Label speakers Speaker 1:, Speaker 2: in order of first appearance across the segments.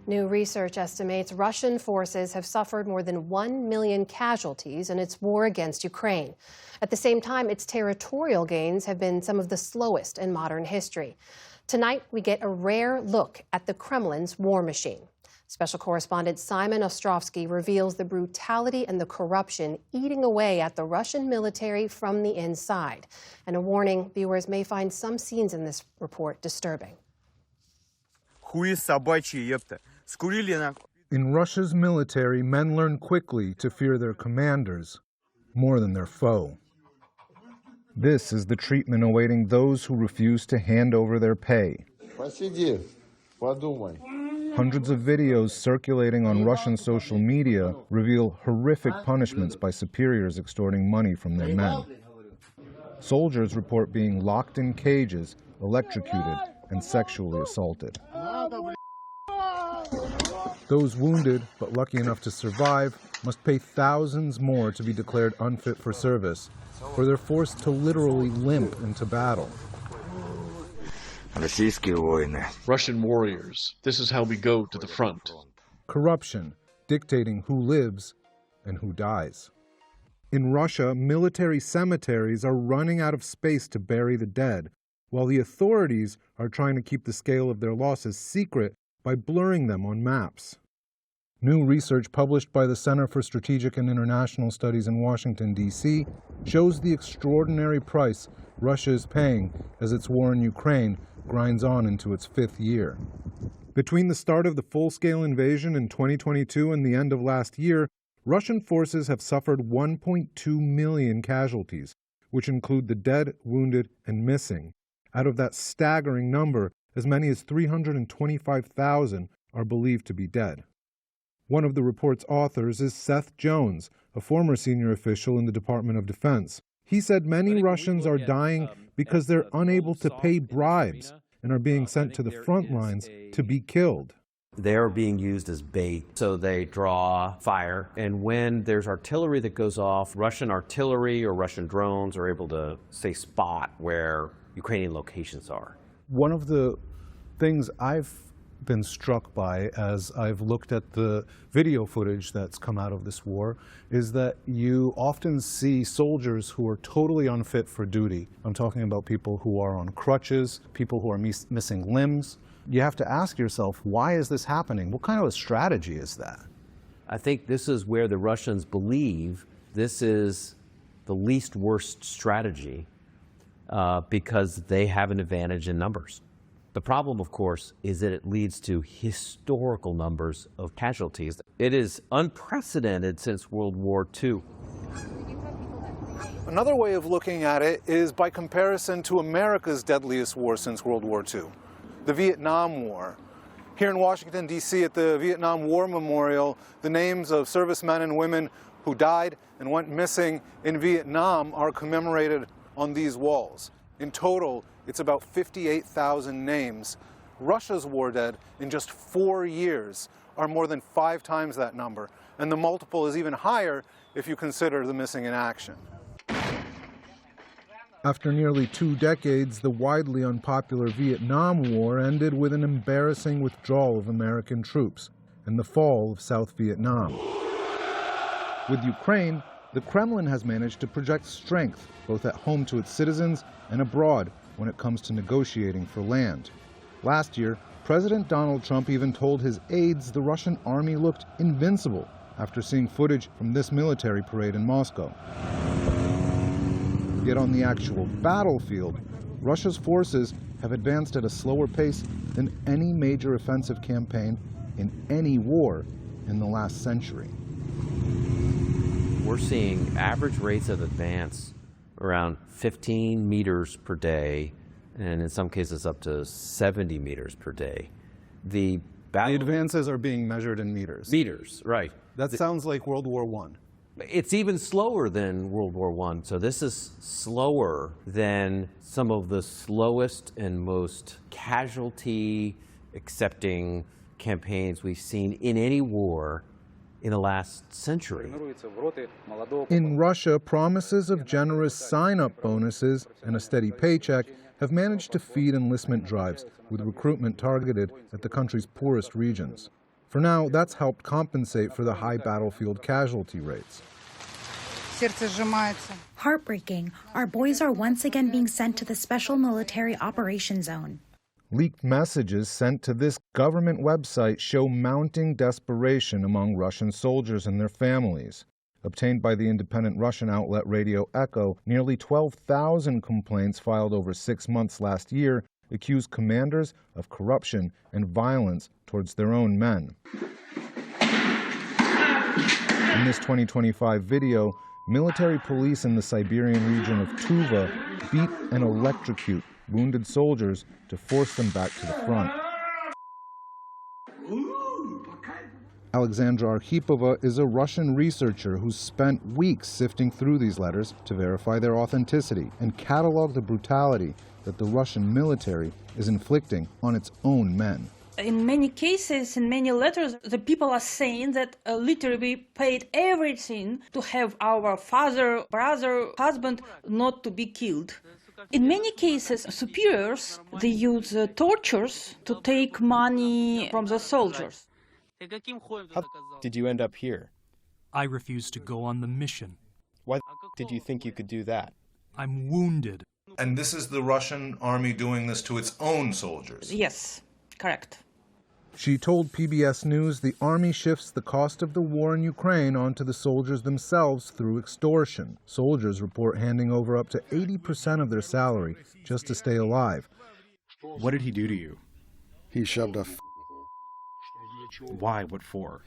Speaker 1: New research estimates Russian forces have suffered more than 1 million casualties in its war against Ukraine. At the same time, its territorial gains have been some of the slowest in modern history. Tonight, we get a rare look at the Kremlin's war machine. Special correspondent Simon Ostrovsky reveals the brutality and the corruption eating away at the Russian military from the inside. And a warning, viewers may find some scenes in this report disturbing.
Speaker 2: In Russia's military, men learn quickly to fear their commanders more than their foe. This is the treatment awaiting those who refuse to hand over their pay. Hundreds of videos circulating on Russian social media reveal horrific punishments by superiors extorting money from their men. Soldiers report being locked in cages, electrocuted, and sexually assaulted. Those wounded, but lucky enough to survive, must pay thousands more to be declared unfit for service, or they're forced to literally limp into battle.
Speaker 3: Russian warriors, this is how we go to the front.
Speaker 2: Corruption, dictating who lives and who dies. In Russia, military cemeteries are running out of space to bury the dead, while the authorities are trying to keep the scale of their losses secret by blurring them on maps. New research published by the Center for Strategic and International Studies in Washington, D.C., shows the extraordinary price Russia is paying as its war in Ukraine grinds on into its fifth year. Between the start of the full-scale invasion in 2022 and the end of last year, Russian forces have suffered 1.2 million casualties, which include the dead, wounded, and missing. Out of that staggering number, as many as 325,000 are believed to be dead. One of the report's authors is Seth Jones, a former senior official in the Department of Defense. He said many Russians are dying because they're unable to pay bribes and are being sent to the front lines to be killed.
Speaker 4: They're being used as bait, so they draw fire. And when there's artillery that goes off, Russian artillery or Russian drones are able to, say, spot where Ukrainian locations are.
Speaker 2: One of the things I've been struck by as I've looked at the video footage that's come out of this war is that you often see soldiers who are totally unfit for duty. I'm talking about people who are on crutches, people who are missing limbs. You have to ask yourself, why is this happening? What kind of a strategy is that?
Speaker 4: I think this is where the Russians believe this is the least worst strategy because they have an advantage in numbers. The problem, of course, is that it leads to historical numbers of casualties. It is unprecedented since World War II.
Speaker 2: Another way of looking at it is by comparison to America's deadliest war since World War II, the Vietnam War. Here in Washington, D.C., at the Vietnam War Memorial, the names of servicemen and women who died and went missing in Vietnam are commemorated on these walls. In total, it's about 58,000 names. Russia's war dead in just 4 years are more than 5 times that number, and the multiple is even higher if you consider the missing in action. After nearly 2 decades, the widely unpopular Vietnam War ended with an embarrassing withdrawal of American troops and the fall of South Vietnam. With Ukraine, the Kremlin has managed to project strength both at home to its citizens and abroad when it comes to negotiating for land. Last year, President Donald Trump even told his aides the Russian army looked invincible after seeing footage from this military parade in Moscow. Yet on the actual battlefield, Russia's forces have advanced at a slower pace than any major offensive campaign in any war in the last century.
Speaker 4: We're seeing average rates of advance around 15 meters per day, and in some cases up to 70 meters per day. The
Speaker 2: advances are being measured in meters.
Speaker 4: Meters, right.
Speaker 2: That sounds like World War I.
Speaker 4: It's even slower than World War I, so this is slower than some of the slowest and most casualty-accepting campaigns we've seen in any war in the last century.
Speaker 2: In Russia, promises of generous sign-up bonuses and a steady paycheck have managed to feed enlistment drives, with recruitment targeted at the country's poorest regions. For now, that's helped compensate for the high battlefield casualty rates.
Speaker 5: Heartbreaking. Our boys are once again being sent to the Special Military Operations Zone.
Speaker 2: Leaked messages sent to this government website show mounting desperation among Russian soldiers and their families. Obtained by the independent Russian outlet Radio Echo, nearly 12,000 complaints filed over 6 months last year accuse commanders of corruption and violence towards their own men. In this 2025 video, military police in the Siberian region of Tuva beat and electrocute wounded soldiers to force them back to the front. Alexandra Arkhipova is a Russian researcher who's spent weeks sifting through these letters to verify their authenticity and catalog the brutality that the Russian military is inflicting on its own men.
Speaker 6: In many cases, in many letters, the people are saying that literally we paid everything to have our father, brother, husband not to be killed. In many cases, superiors, they use tortures to take money from the soldiers.
Speaker 7: How did you end up here?
Speaker 8: I refused to go on the mission.
Speaker 7: Why did you think you could do that?
Speaker 8: I'm wounded.
Speaker 2: And this is the Russian army doing this to its own soldiers?
Speaker 6: Yes, correct.
Speaker 2: She told PBS News the army shifts the cost of the war in Ukraine onto the soldiers themselves through extortion. Soldiers report handing over up to 80% of their salary just to stay alive.
Speaker 9: What did he do to you?
Speaker 10: He shoved a
Speaker 9: Why? What for?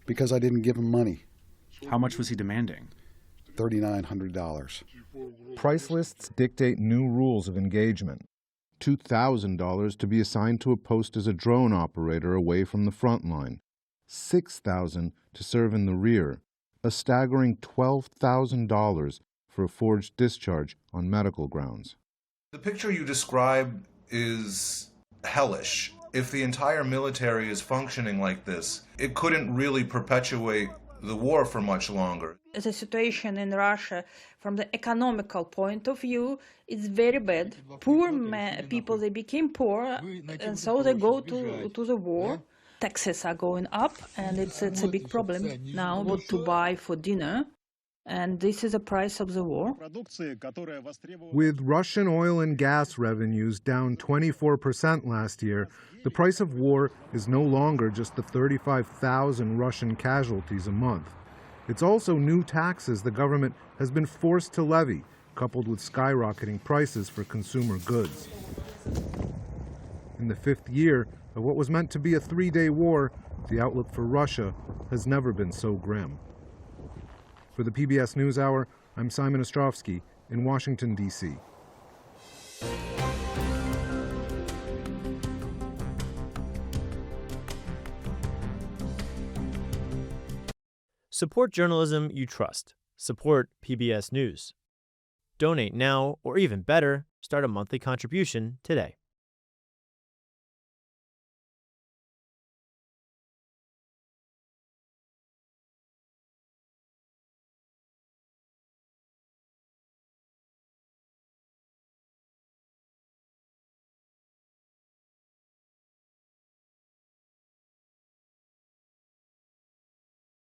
Speaker 10: because I didn't give him money,
Speaker 9: How much was he demanding?
Speaker 10: $3,900.
Speaker 2: Price lists dictate new rules of engagement. $2,000 to be assigned to a post as a drone operator away from the front line. $6,000 to serve in the rear. A staggering $12,000 for a forged discharge on medical grounds. The picture you describe is hellish. If the entire military is functioning like this, it couldn't really perpetuate the war for much longer.
Speaker 6: The situation in Russia, from the economical point of view, is very bad. Poor people, they became poor, and so they go to the war. Taxes are going up, and it's a big problem now what to buy for dinner. And this is the price of the war.
Speaker 2: With Russian oil and gas revenues down 24% last year, the price of war is no longer just the 35,000 Russian casualties a month. It's also new taxes the government has been forced to levy, coupled with skyrocketing prices for consumer goods. In the 5th year of what was meant to be a 3-day war, the outlook for Russia has never been so grim. For the PBS News Hour, I'm Simon Ostrovsky in Washington, D.C.
Speaker 11: Support journalism you trust. Support PBS News. Donate now, or even better, start a monthly contribution today.